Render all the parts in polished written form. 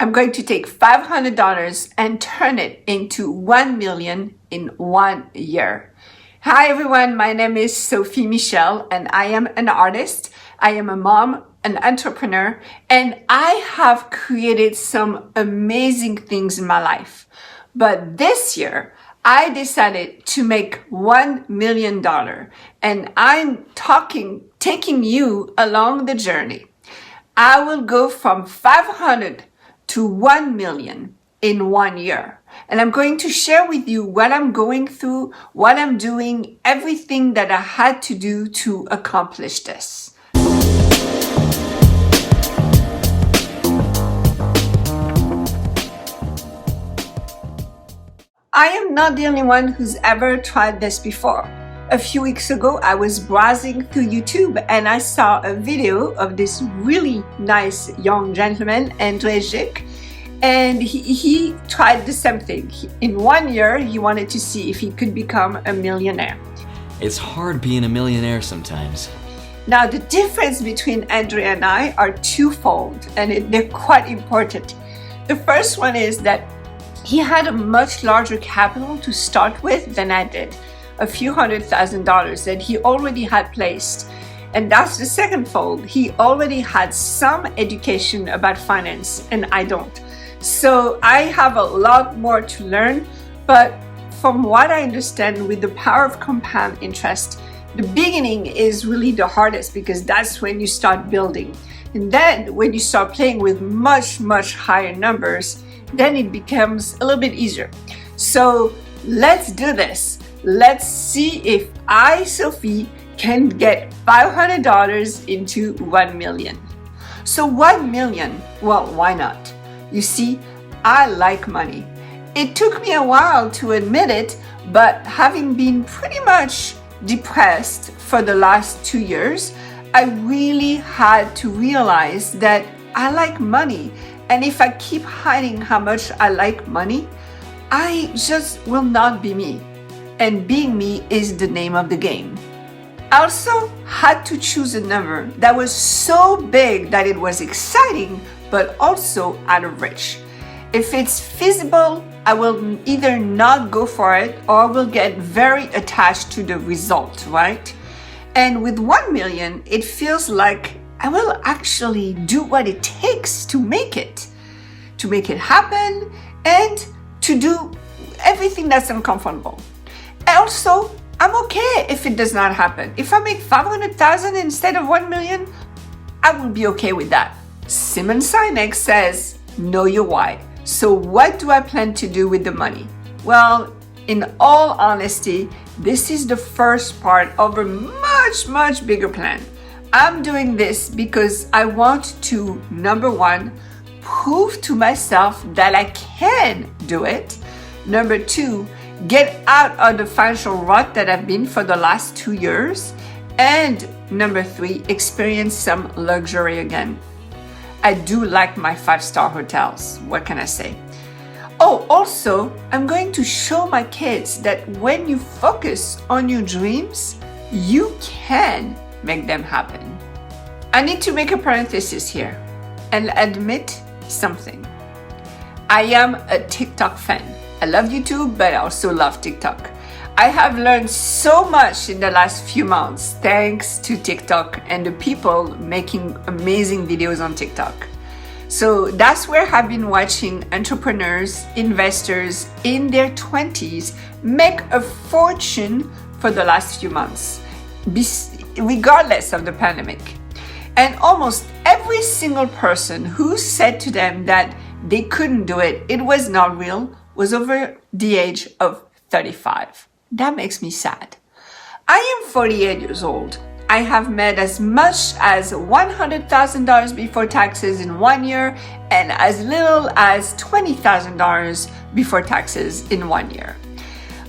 I'm going to take $500 and turn it into 1 million in 1 year. Hi everyone, my name is Sophie Michel and I am an artist. I am a mom, an entrepreneur, and I have created some amazing things in my life. But this year, I decided to make $1 million and I'm taking you along the journey. I will go from 500 to 1 million in 1 year. And I'm going to share with you what I'm going through, what I'm doing, everything that I had to do to accomplish this. I am not the only one who's ever tried this before. A few weeks ago, I was browsing through YouTube and I saw a video of this really nice young gentleman, André Gic, and he tried the same thing. In 1 year, he wanted to see if he could become a millionaire. It's hard being a millionaire sometimes. Now, the difference between André and I are twofold, and they're quite important. The first one is that he had a much larger capital to start with than I did. A few $100,000 that he already had placed. And that's the second fold. He already had some education about finance and I don't. So I have a lot more to learn, but from what I understand with the power of compound interest, the beginning is really the hardest because that's when you start building. And then when you start playing with much, much higher numbers, then it becomes a little bit easier. So let's do this. Let's see if I, Sophie, can get $500 into 1 million. So 1 million, well, why not? You see, I like money. It took me a while to admit it, but having been pretty much depressed for the last 2 years, I really had to realize that I like money. And if I keep hiding how much I like money, I just will not be me. And being me is the name of the game. I also had to choose a number that was so big that it was exciting, but also out of reach. If it's feasible, I will either not go for it or will get very attached to the result, right? And with 1 million, it feels like I will actually do what it takes to make it happen, and to do everything that's uncomfortable. Also, I'm okay if it does not happen. If I make 500,000 instead of 1 million, I will be okay with that. Simon Sinek says, know your why. So what do I plan to do with the money? Well, in all honesty, this is the first part of a much, much bigger plan. I'm doing this because I want to, number one, prove to myself that I can do it. Number two, get out of the financial rut that I've been for the last 2 years. And number three, experience some luxury again. I do like my 5-star hotels. What can I say? Oh, also, I'm going to show my kids that when you focus on your dreams, you can make them happen. I need to make a parenthesis here and admit something. I am a TikTok fan. I love YouTube, but I also love TikTok. I have learned so much in the last few months thanks to TikTok and the people making amazing videos on TikTok. So that's where I've been watching entrepreneurs, investors in their 20s make a fortune for the last few months, regardless of the pandemic. And almost every single person who said to them that they couldn't do it, it was not real, was over the age of 35. That makes me sad. I am 48 years old. I have made as much as $100,000 before taxes in 1 year and as little as $20,000 before taxes in 1 year.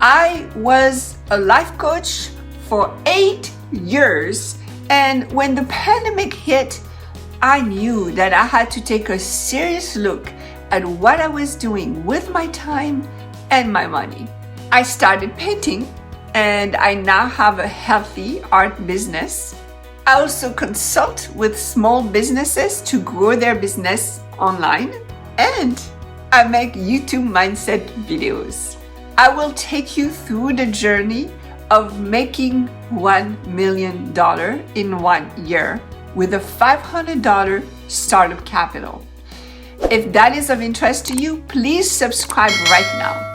I was a life coach for 8 years, and when the pandemic hit, I knew that I had to take a serious look at what I was doing with my time and my money. I started painting and I now have a healthy art business. I also consult with small businesses to grow their business online. and I make YouTube mindset videos. I will take you through the journey of making $1 million in 1 year with a $500 startup capital. If that is of interest to you, please subscribe right now.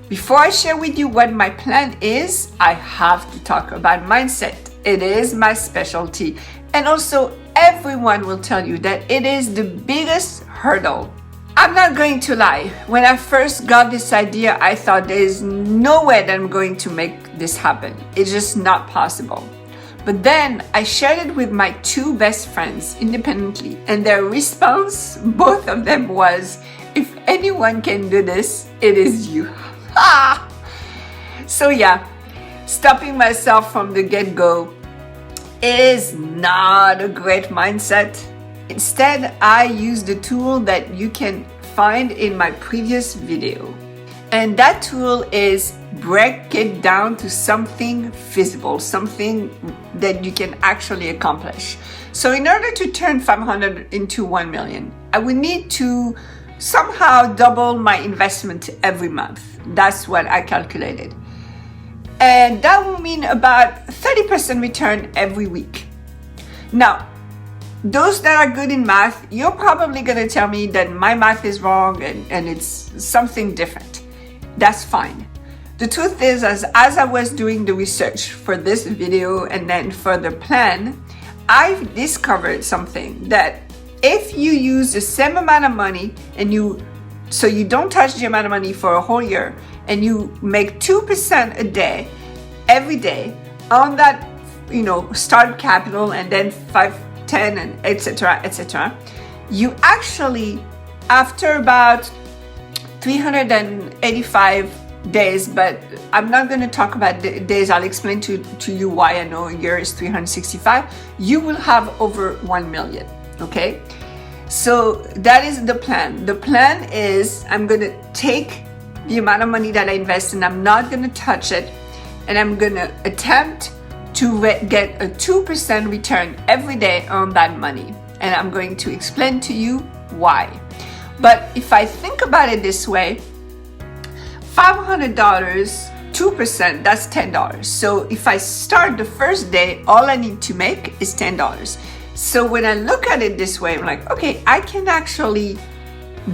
Before I share with you what my plan is, I have to talk about mindset. It is my specialty, and also everyone will tell you that it is the biggest hurdle. I'm not going to lie. When I first got this idea, I thought there is no way that I'm going to make this happen. It's just not possible. But then I shared it with my two best friends independently, and their response, both of them, was, if anyone can do this, it is you. Ah! So yeah, stopping myself from the get-go is not a great mindset. Instead, I use the tool that you can find in my previous video. And that tool is break it down to something feasible, something that you can actually accomplish. So in order to turn 500 into 1 million, I would need to somehow double my investment every month. That's what I calculated. And that will mean about 30% return every week. Now, those that are good in math, you're probably going to tell me that my math is wrong and it's something different. That's fine. The truth is, as I was doing the research for this video and then for the plan, I've discovered something that if you use the same amount of money so you don't touch the amount of money for a whole year and you make 2% a day, every day on that, start capital and then 5, 10 and etc., you actually, after about 385 days, but I'm not going to talk about the days. I'll explain to you why I know a year is 365. You will have over 1 million. Okay, so that is the plan. The plan is I'm going to take the amount of money that I invest and I'm not going to touch it, and I'm going to attempt to get a 2% return every day on that money, and I'm going to explain to you why. But if I think about it this way, $500, 2%, that's $10. So if I start the first day, all I need to make is $10. So when I look at it this way, I'm like, okay, I can actually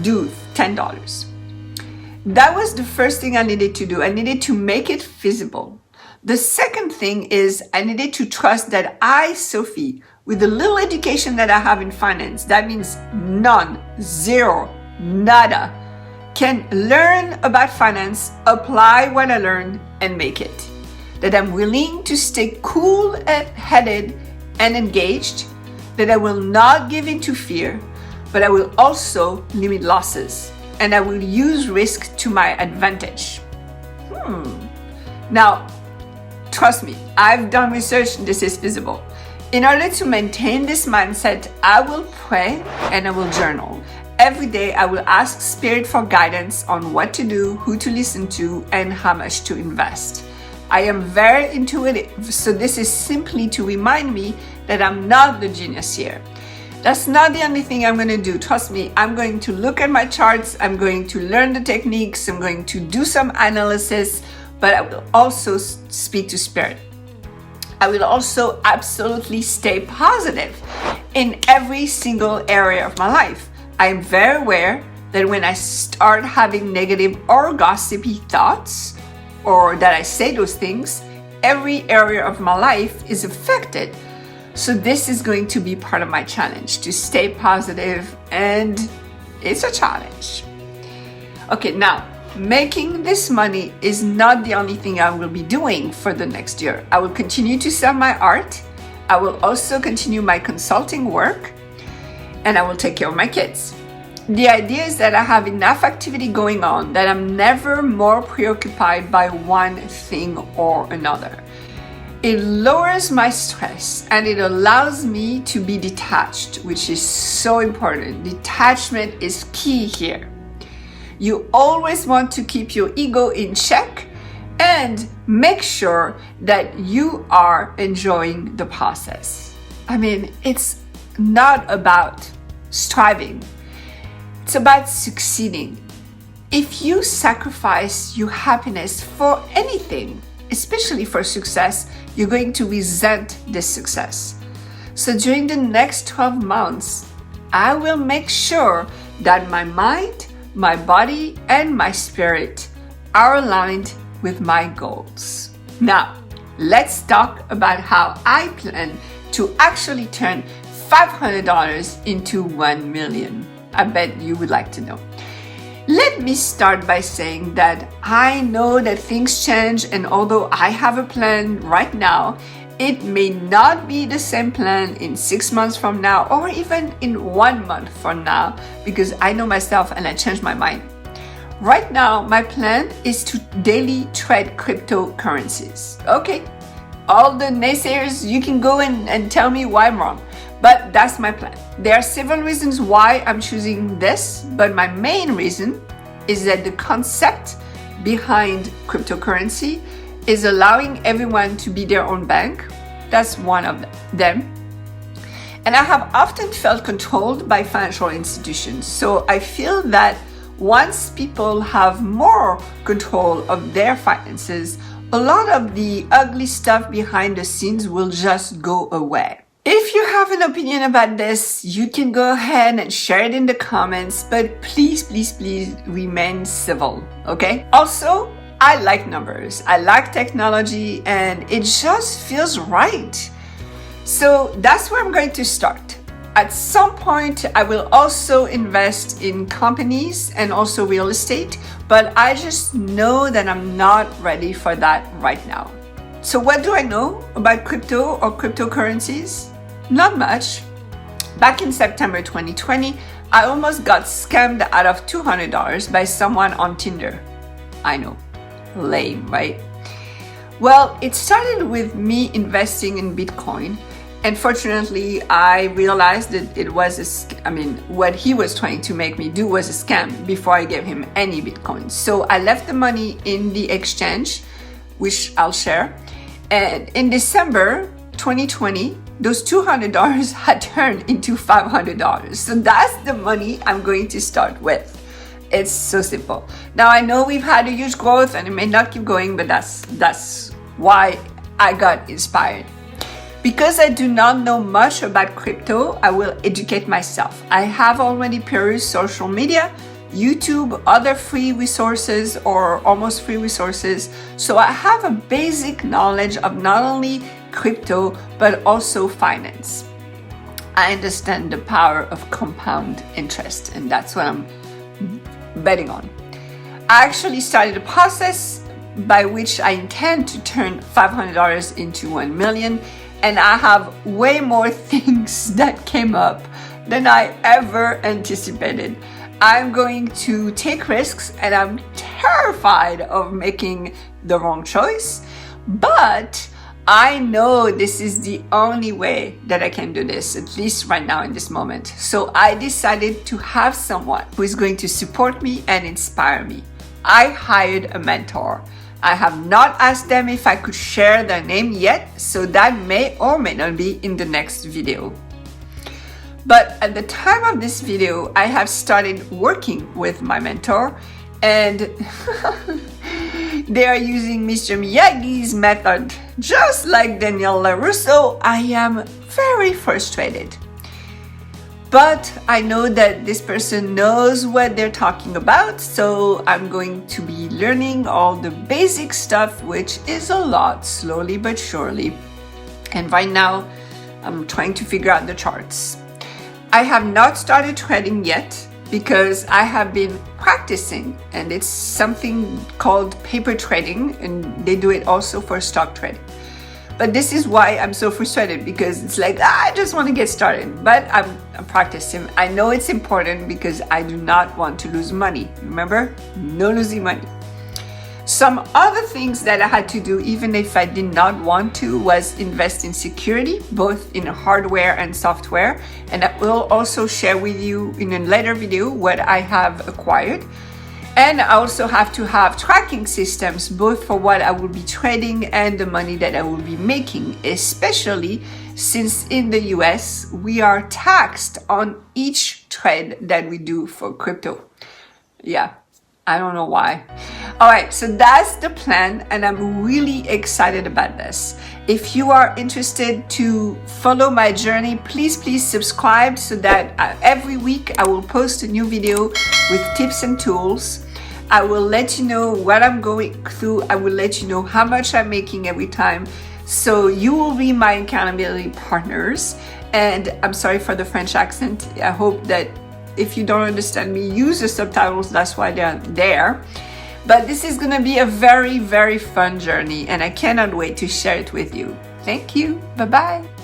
do $10. That was the first thing I needed to do. I needed to make it feasible. The second thing is I needed to trust that I, Sophie, with the little education that I have in finance, that means none, zero, nada, can learn about finance, apply what I learned, and make it. That I'm willing to stay cool-headed and engaged, that I will not give in to fear, but I will also limit losses, and I will use risk to my advantage. Now, trust me, I've done research, this is feasible. In order to maintain this mindset, I will pray and I will journal. Every day, I will ask Spirit for guidance on what to do, who to listen to, and how much to invest. I am very intuitive, so this is simply to remind me that I'm not the genius here. That's not the only thing I'm going to do. Trust me, I'm going to look at my charts, I'm going to learn the techniques, I'm going to do some analysis, but I will also speak to Spirit. I will also absolutely stay positive in every single area of my life. I am very aware that when I start having negative or gossipy thoughts, or that I say those things, every area of my life is affected. So this is going to be part of my challenge, to stay positive, and it's a challenge. Okay, now, making this money is not the only thing I will be doing for the next year. I will continue to sell my art. I will also continue my consulting work, and I will take care of my kids. The idea is that I have enough activity going on that I'm never more preoccupied by one thing or another. It lowers my stress and it allows me to be detached, which is so important. Detachment is key here. You always want to keep your ego in check and make sure that you are enjoying the process. I mean, it's not about striving. It's about succeeding. If you sacrifice your happiness for anything, especially for success, you're going to resent this success. So during the next 12 months, I will make sure that my mind, my body, and my spirit are aligned with my goals. Now, let's talk about how I plan to actually turn $500 into $1 million. I bet you would like to know. Let me start by saying that I know that things change, and although I have a plan right now, it may not be the same plan in 6 months from now or even in 1 month from now, because I know myself and I change my mind. Right now, my plan is to daily trade cryptocurrencies. Okay, all the naysayers, you can go and tell me why I'm wrong. But that's my plan. There are several reasons why I'm choosing this, but my main reason is that the concept behind cryptocurrency is allowing everyone to be their own bank. That's one of them. And I have often felt controlled by financial institutions. So I feel that once people have more control of their finances, a lot of the ugly stuff behind the scenes will just go away. If you have an opinion about this, you can go ahead and share it in the comments, but please remain civil, okay? Also, I like numbers, I like technology, and it just feels right. So that's where I'm going to start. At some point, I will also invest in companies and also real estate, but I just know that I'm not ready for that right now. So what do I know about crypto or cryptocurrencies? Not much. Back in September 2020, I almost got scammed out of $200 by someone on Tinder. I know, lame, right? Well, it started with me investing in Bitcoin, and fortunately, I realized that it was what he was trying to make me do was a scam before I gave him any Bitcoin. So I left the money in the exchange, which I'll share. And in December 2020, those $200 had turned into $500. So that's the money I'm going to start with. It's so simple. Now I know we've had a huge growth and it may not keep going, but that's why I got inspired. Because I do not know much about crypto, I will educate myself. I have already perused social media, YouTube, other free resources or almost free resources. So I have a basic knowledge of not only crypto, but also finance. I understand the power of compound interest, and that's what I'm betting on. I actually started a process by which I intend to turn $500 into $1 million, and I have way more things that came up than I ever anticipated. I'm going to take risks, and I'm terrified of making the wrong choice, but I know this is the only way that I can do this, at least right now in this moment. So I decided to have someone who is going to support me and inspire me. I hired a mentor. I have not asked them if I could share their name yet, so that may or may not be in the next video. But at the time of this video, I have started working with my mentor, and they are using Mr. Miyagi's method. Just like Daniel LaRusso, I am very frustrated. But I know that this person knows what they're talking about, so I'm going to be learning all the basic stuff, which is a lot, slowly but surely. And right now, I'm trying to figure out the charts. I have not started trading yet because I have been practicing, and it's something called paper trading, and they do it also for stock trading. But this is why I'm so frustrated, because it's like, I just want to get started, but I'm practicing. I know it's important because I do not want to lose money. Remember, no losing money. Some other things that I had to do, even if I did not want to, was invest in security, both in hardware and software. And I will also share with you in a later video what I have acquired. And I also have to have tracking systems, both for what I will be trading and the money that I will be making, especially since in the US, we are taxed on each trade than we do for crypto. Yeah, I don't know why. All right, so that's the plan, and I'm really excited about this. If you are interested to follow my journey, please subscribe so that every week I will post a new video with tips and tools. I will let you know what I'm going through. I will let you know how much I'm making every time. So you will be my accountability partners. And I'm sorry for the French accent. I hope that if you don't understand me, use the subtitles. That's why they're there. But this is going to be a very fun journey, and I cannot wait to share it with you. Thank you. Bye-bye.